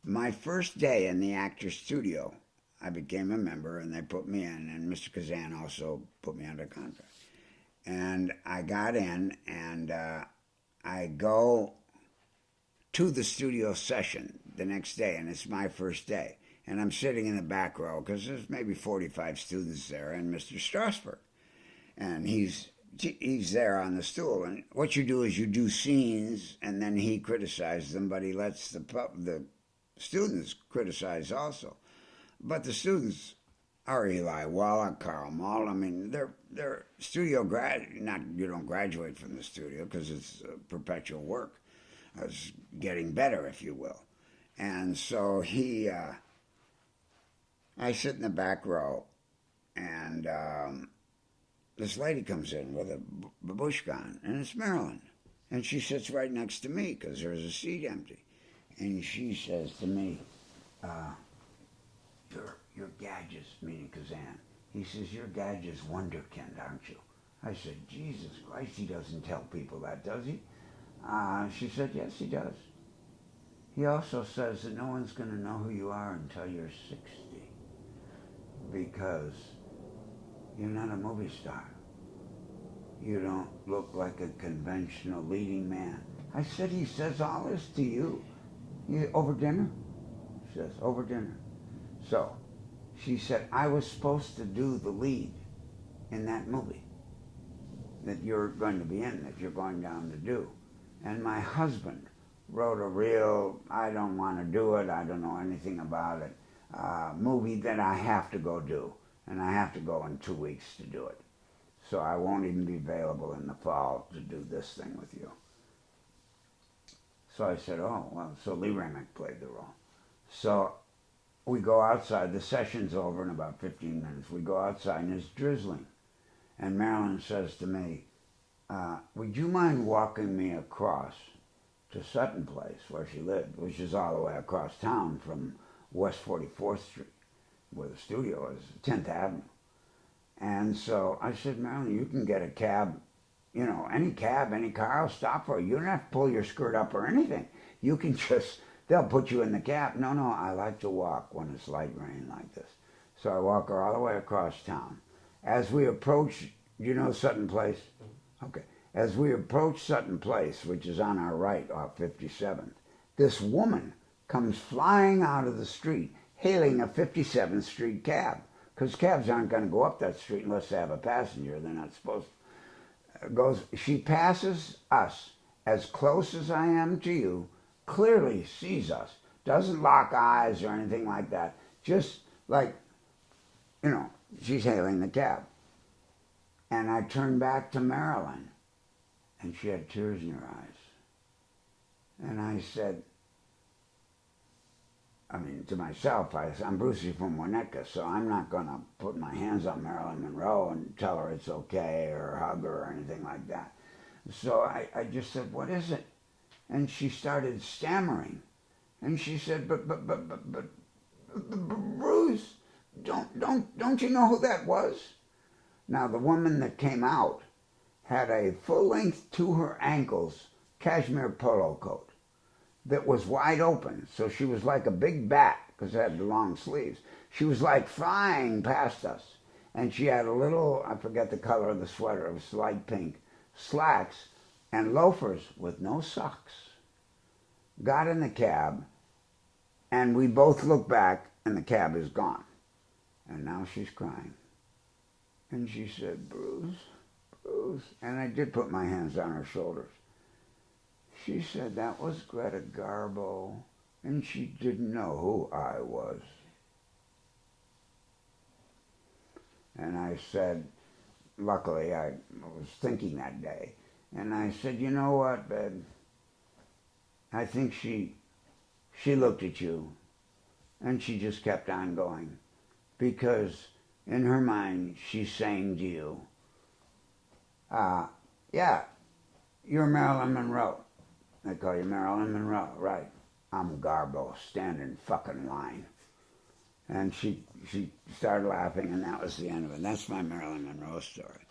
My first day in the actor's studio, I became a member and they put me in, and Mr. Kazan also put me under contract. And I got in, and I go to the studio session the next day, and it's my first day. And I'm sitting in the back row because there's maybe 45 students there, and Mr. Strasberg. And he's there on the stool. And what you do is you do scenes, and then he criticizes them, but he lets the students criticize also. But the students are Eli Wallach, Carl Mall. I mean, they're studio not you don't graduate from the studio because it's perpetual work. It's getting better, if you will. And so I sit in the back row, and this lady comes in with a babushka on, and it's Marilyn. And she sits right next to me because there's a seat empty. And she says to me, you're Gadget's, meaning Kazan. He says, you're Gadget's wonderkind, aren't you? I said, Jesus Christ, he doesn't tell people that, does he? She said, yes, he does. He also says that no one's going to know who you are until you're 60 because you're not a movie star. You don't look like a conventional leading man. I said, he says all this to you. Over dinner? She says, over dinner. So, she said, I was supposed to do the lead in that movie that you're going to be in, that you're going down to do. And my husband wrote a real, I don't want to do it, I don't know anything about it, movie that I have to go do. And I have to go in 2 weeks to do it. So I won't even be available in the fall to do this thing with you. So I said, oh, well, so Lee Remick played the role. So we go outside. The session's over in about 15 minutes. We go outside, and it's drizzling. And Marilyn says to me, would you mind walking me across to Sutton Place, where she lived, which is all the way across town from West 44th Street, where the studio is, 10th Avenue. And so I said, Marilyn, you can get a cab, any cab, any car, I'll stop for you. You don't have to pull your skirt up or anything. You can just, they'll put you in the cab. No, I like to walk when it's light rain like this. So I walk her all the way across town. As we approach, Sutton Place? Okay. As we approach Sutton Place, which is on our right off 57th, this woman comes flying out of the street, hailing a 57th Street cab. Because cabs aren't going to go up that street unless they have a passenger. They're not supposed to. She passes us as close as I am to you, clearly sees us, doesn't lock eyes or anything like that. Just like, she's hailing the cab. And I turned back to Marilyn, and she had tears in her eyes. And I said, to myself, I'm Brucey from Winnetka, so I'm not going to put my hands on Marilyn Monroe and tell her it's okay or hug her or anything like that. So I just said, what is it? And she started stammering. And she said, but Bruce, don't you know who that was? Now, the woman that came out had a full-length to her ankles cashmere polo coat that was wide open, so she was like a big bat because it had the long sleeves. She was like flying past us, and she had a little, I forget the color of the sweater, it was light pink, slacks and loafers with no socks. Got in the cab, and we both look back, and the cab is gone. And now she's crying. And she said, Bruce, and I did put my hands on her shoulders. She said that was Greta Garbo, and she didn't know who I was. And I said, luckily I was thinking that day, and I said, you know what, babe? I think she looked at you, and she just kept on going, because in her mind she's saying to you, yeah, you're Marilyn Monroe. They call you Marilyn Monroe, right? I'm Garbo, stand in fucking line. And she started laughing, and that was the end of it. That's my Marilyn Monroe story,